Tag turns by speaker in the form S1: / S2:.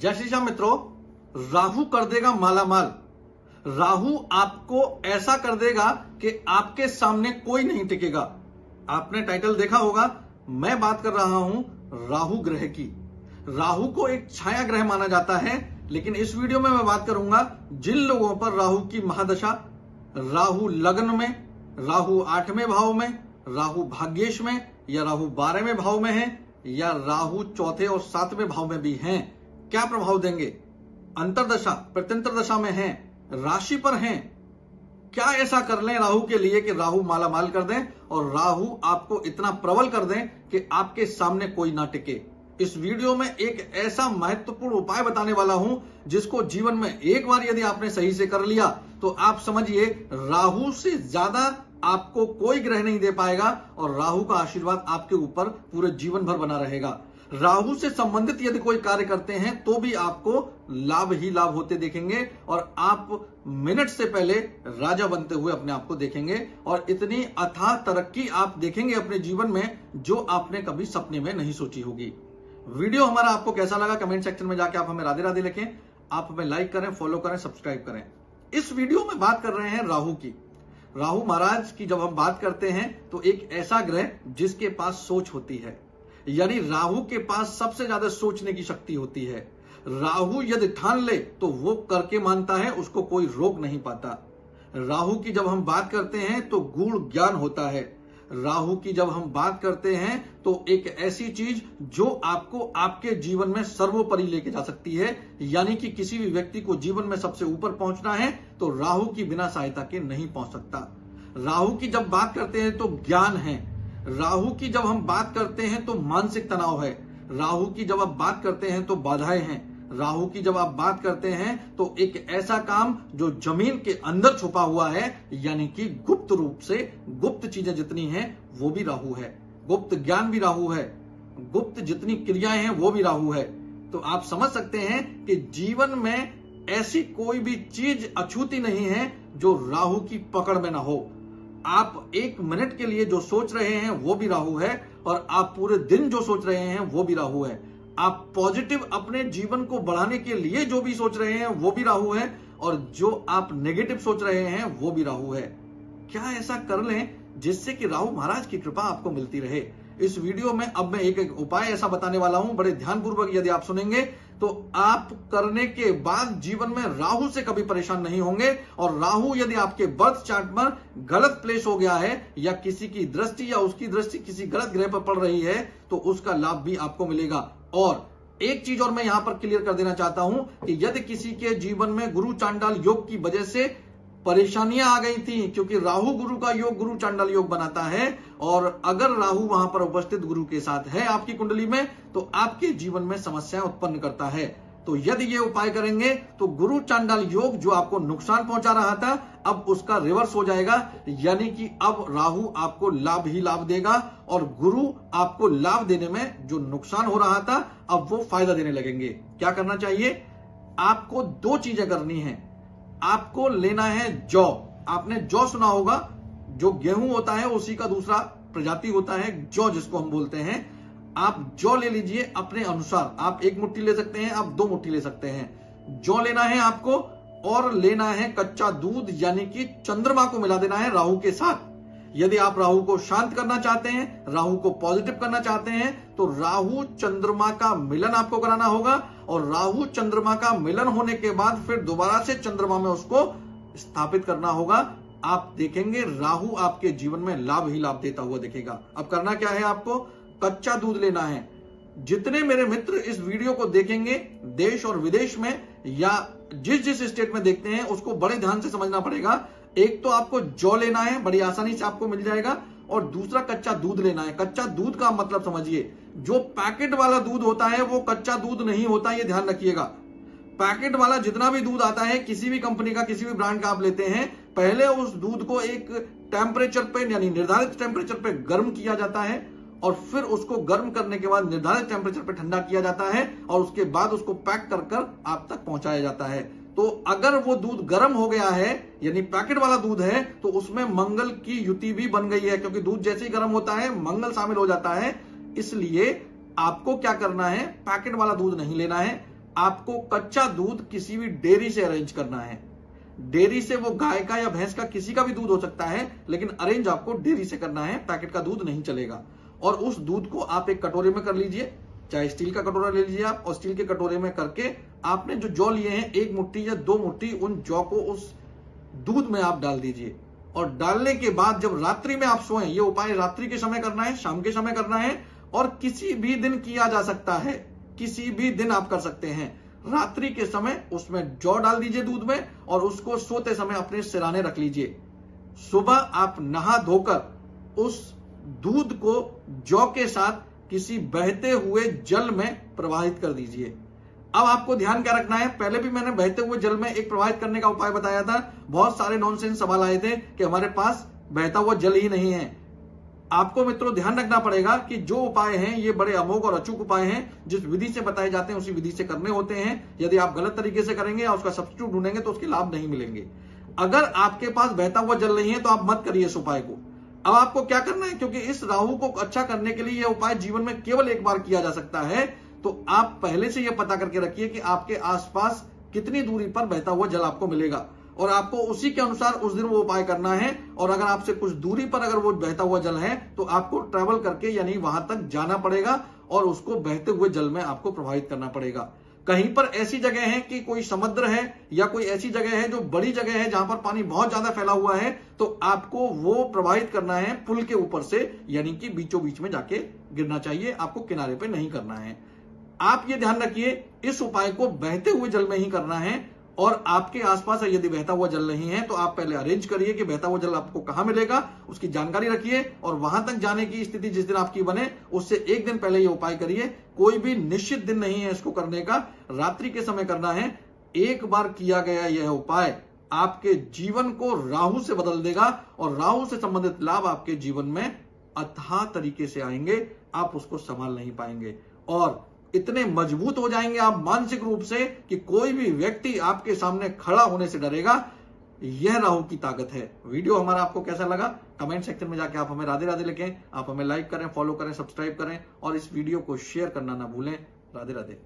S1: जय श्री श्याम मित्रों, राहु कर देगा माला माल। राहु आपको ऐसा कर देगा कि आपके सामने कोई नहीं टिकेगा। आपने टाइटल देखा होगा, मैं बात कर रहा हूं राहु ग्रह की। राहु को एक छाया ग्रह माना जाता है, लेकिन इस वीडियो में मैं बात करूंगा जिन लोगों पर राहु की महादशा, राहु लग्न में, राहु 8वें भाव में, राहु भाग्येश में, या राहु 12वें भाव में है, या राहु 4थे और 7वें भाव में भी हैं, क्या प्रभाव देंगे। अंतरदशा प्रत्यंतर दशा में हैं, राशि पर हैं, क्या ऐसा कर लें राहु के लिए कि राहु माला माल कर दें और राहु आपको इतना प्रबल कर दें कि आपके सामने कोई ना टिके। इस वीडियो में एक ऐसा महत्वपूर्ण उपाय बताने वाला हूं जिसको जीवन में एक बार यदि आपने सही से कर लिया तो आप समझिए राहु से ज्यादा आपको कोई ग्रह नहीं दे पाएगा और राहु का आशीर्वाद आपके ऊपर पूरे जीवन भर बना रहेगा। राहु से संबंधित यदि कोई कार्य करते हैं तो भी आपको लाभ ही लाभ होते देखेंगे और आप मिनट से पहले राजा बनते हुए अपने आप को देखेंगे और इतनी अथाह तरक्की आप देखेंगे अपने जीवन में जो आपने कभी सपने में नहीं सोची होगी। वीडियो हमारा आपको कैसा लगा कमेंट सेक्शन में जाके आप हमें राधे राधे लिखें। आप हमें लाइक करें, फॉलो करें, सब्सक्राइब करें। इस वीडियो में बात कर रहे हैं राहु की। राहु महाराज की जब हम बात करते हैं तो एक ऐसा ग्रह जिसके पास सोच होती है, यानी राहु के पास सबसे ज्यादा सोचने की शक्ति होती है। राहु यदि ठान ले तो वो करके मानता है, उसको कोई रोक नहीं पाता। राहु की जब हम बात करते हैं तो गूढ़ ज्ञान होता है। राहु की जब हम बात करते हैं तो एक ऐसी चीज जो आपको आपके जीवन में सर्वोपरि लेके जा सकती है, यानी कि किसी भी व्यक्ति को जीवन में सबसे ऊपर पहुंचना है तो राहु की बिना सहायता के नहीं पहुंच सकता। राहु की जब बात करते हैं तो ज्ञान है। राहु की जब हम बात करते हैं तो मानसिक तनाव है। राहु की जब आप बात करते हैं तो बाधाएं हैं। राहु की जब आप बात करते हैं तो एक ऐसा काम जो जमीन के अंदर छुपा हुआ है, यानी कि गुप्त रूप से गुप्त चीजें जितनी हैं वो भी राहु है, गुप्त ज्ञान भी राहु है, गुप्त जितनी क्रियाएं हैं वो भी राहु है। तो आप समझ सकते हैं कि जीवन में ऐसी कोई भी चीज अछूती नहीं है जो राहु की पकड़ में ना हो। आप एक मिनट के लिए जो सोच रहे हैं वो भी राहु है और आप पूरे दिन जो सोच रहे हैं वो भी राहु है। आप पॉजिटिव अपने जीवन को बढ़ाने के लिए जो भी सोच रहे हैं वो भी राहु है और जो आप नेगेटिव सोच रहे हैं वो भी राहु है। क्या ऐसा कर लें जिससे कि राहु महाराज की कृपा आपको मिलती रहे। इस वीडियो में अब मैं एक उपाय ऐसा बताने वाला हूं, बड़े ध्यानपूर्वक यदि आप सुनेंगे तो आप करने के बाद जीवन में राहु से कभी परेशान नहीं होंगे। और राहु यदि आपके बर्थ चार्ट पर गलत प्लेस हो गया है या किसी की दृष्टि या उसकी दृष्टि किसी गलत ग्रह पर पड़ रही है तो उसका लाभ भी आपको मिलेगा। और एक चीज और मैं यहां पर क्लियर कर देना चाहता हूं कि यदि किसी के जीवन में गुरु चांडाल योग की वजह से परेशानियां आ गई थी, क्योंकि राहु गुरु का योग गुरु चांडाल योग बनाता है, और अगर राहु वहां पर उपस्थित गुरु के साथ है आपकी कुंडली में तो आपके जीवन में समस्याएं उत्पन्न करता है। तो यदि ये उपाय करेंगे तो गुरु चांडाल योग जो आपको नुकसान पहुंचा रहा था अब उसका रिवर्स हो जाएगा, यानी कि अब राहु आपको लाभ ही लाभ देगा और गुरु आपको लाभ देने में जो नुकसान हो रहा था अब वो फायदा देने लगेंगे। क्या करना चाहिए? आपको दो चीजें करनी है। आपको लेना है जौ। आपने जौ सुना होगा, जो गेहूं होता है उसी का दूसरा प्रजाति होता है जौ जिसको हम बोलते हैं। आप जौ ले लीजिए अपने अनुसार। आप 1 मुट्ठी ले सकते हैं, आप 2 मुट्ठी ले सकते हैं। जौ लेना है आपको और लेना है कच्चा दूध, यानी कि चंद्रमा को मिला देना है राहु के साथ। यदि आप राहु को शांत करना चाहते हैं, राहु को पॉजिटिव करना चाहते हैं तो राहु चंद्रमा का मिलन आपको कराना होगा और राहु चंद्रमा का मिलन होने के बाद फिर दोबारा से चंद्रमा में उसको स्थापित करना होगा। आप देखेंगे राहु आपके जीवन में लाभ ही लाभ देता हुआ दिखेगा। अब करना क्या है? आपको कच्चा दूध लेना है। जितने मेरे मित्र इस वीडियो को देखेंगे देश और विदेश में या जिस जिस स्टेट में देखते हैं उसको बड़े ध्यान से समझना पड़ेगा। एक तो आपको जौ लेना है, बड़ी आसानी से आपको मिल जाएगा, और दूसरा कच्चा दूध लेना है। कच्चा दूध का मतलब समझिए, जो पैकेट वाला दूध होता है वो कच्चा दूध नहीं होता, ये ध्यान रखिएगा। पैकेट वाला जितना भी दूध आता है किसी भी कंपनी का किसी भी ब्रांड का आप लेते हैं, पहले उस दूध को एक टेम्परेचर पे यानी निर्धारित टेम्परेचर पे गर्म किया जाता है और फिर उसको गर्म करने के बाद निर्धारित टेम्परेचर पे ठंडा किया जाता है और उसके बाद उसको पैक कर कर आप तक पहुंचाया जाता है। तो अगर वो दूध गर्म हो गया है यानी पैकेट वाला दूध है तो उसमें मंगल की युति भी बन गई है, क्योंकि दूध जैसे ही गर्म होता है मंगल शामिल हो जाता है। इसलिए आपको क्या करना है, पैकेट वाला दूध नहीं लेना है। आपको कच्चा दूध किसी भी डेयरी से अरेंज करना है। डेयरी से वो गाय का या भैंस का किसी का भी दूध हो सकता है, लेकिन अरेंज आपको डेयरी से करना है, पैकेट का दूध नहीं चलेगा। और उस दूध को आप एक कटोरे में कर लीजिए, चाहे स्टील का कटोरा ले लीजिए आप, और स्टील के कटोरे में करके आपने जो जौ लिए हैं 1 मुट्ठी या 2 मुट्ठी उन जौ को उस दूध में आप डाल दीजिए। और डालने के बाद जब रात्रि में आप सोएं, ये उपाय रात्रि के समय करना है, शाम के समय करना है, और किसी भी दिन किया जा सकता है, किसी भी दिन आप कर सकते हैं। रात्रि के समय उसमें जौ डाल दीजिए दूध में, और उसको सोते समय अपने सिराने रख लीजिए। सुबह आप नहा धोकर उस दूध को जौ के साथ किसी बहते हुए जल में प्रवाहित कर दीजिए। अब आपको ध्यान क्या रखना है, पहले भी मैंने बहते हुए जल में एक प्रवाहित करने का उपाय बताया था। बहुत सारे नॉनसेंस सवाल आए थे कि हमारे पास बहता हुआ जल ही नहीं है। आपको मित्रों ध्यान रखना पड़ेगा कि जो उपाय हैं ये बड़े अमोघ और अचूक उपाय हैं, जिस विधि से बताए जाते हैं उसी विधि से करने होते हैं। यदि आप गलत तरीके से करेंगे या उसका सब्स्टिट्यूट ढूंढेंगे तो उसके लाभ नहीं मिलेंगे। अगर आपके पास बहता हुआ जल नहीं है तो आप मत करिए इस उपाय को। अब आपको क्या करना है, क्योंकि इस राहु को अच्छा करने के लिए यह उपाय जीवन में केवल एक बार किया जा सकता है, तो आप पहले से यह पता करके रखिए कि आपके आसपास कितनी दूरी पर बहता हुआ जल आपको मिलेगा, और आपको उसी के अनुसार उस दिन वो उपाय करना है। और अगर आपसे कुछ दूरी पर अगर वो बहता हुआ जल है तो आपको ट्रैवल करके यानी वहां तक जाना पड़ेगा और उसको बहते हुए जल में आपको प्रभावित करना पड़ेगा। कहीं पर ऐसी जगह है कि कोई समुद्र है या कोई ऐसी जगह है जो बड़ी जगह है जहां पर पानी बहुत ज्यादा फैला हुआ है, तो आपको वो प्रभावित करना है पुल के ऊपर से, यानी कि बीचों बीच में जाके गिरना चाहिए, आपको किनारे पे नहीं करना है। आप ये ध्यान रखिए, इस उपाय को बहते हुए जल में ही करना है। और आपके आसपास यदि बहता हुआ जल नहीं है तो आप पहले अरेंज करिए कि बहता हुआ जल आपको कहां मिलेगा, उसकी जानकारी रखिए, और वहां तक जाने की स्थिति जिस दिन आपकी बने उससे 1 दिन पहले ये उपाय करिए। कोई भी निश्चित दिन नहीं है इसको करने का, रात्रि के समय करना है। एक बार किया गया यह उपाय आपके जीवन को राहु से बदल देगा, और राहु से संबंधित लाभ आपके जीवन में अथाह तरीके से आएंगे, आप उसको संभाल नहीं पाएंगे, और इतने मजबूत हो जाएंगे आप मानसिक रूप से कि कोई भी व्यक्ति आपके सामने खड़ा होने से डरेगा। यह राहु की ताकत है। वीडियो हमारा आपको कैसा लगा, कमेंट सेक्शन में जाके आप हमें राधे राधे लिखें। आप हमें लाइक करें, फॉलो करें, सब्सक्राइब करें, और इस वीडियो को शेयर करना ना भूलें। राधे राधे।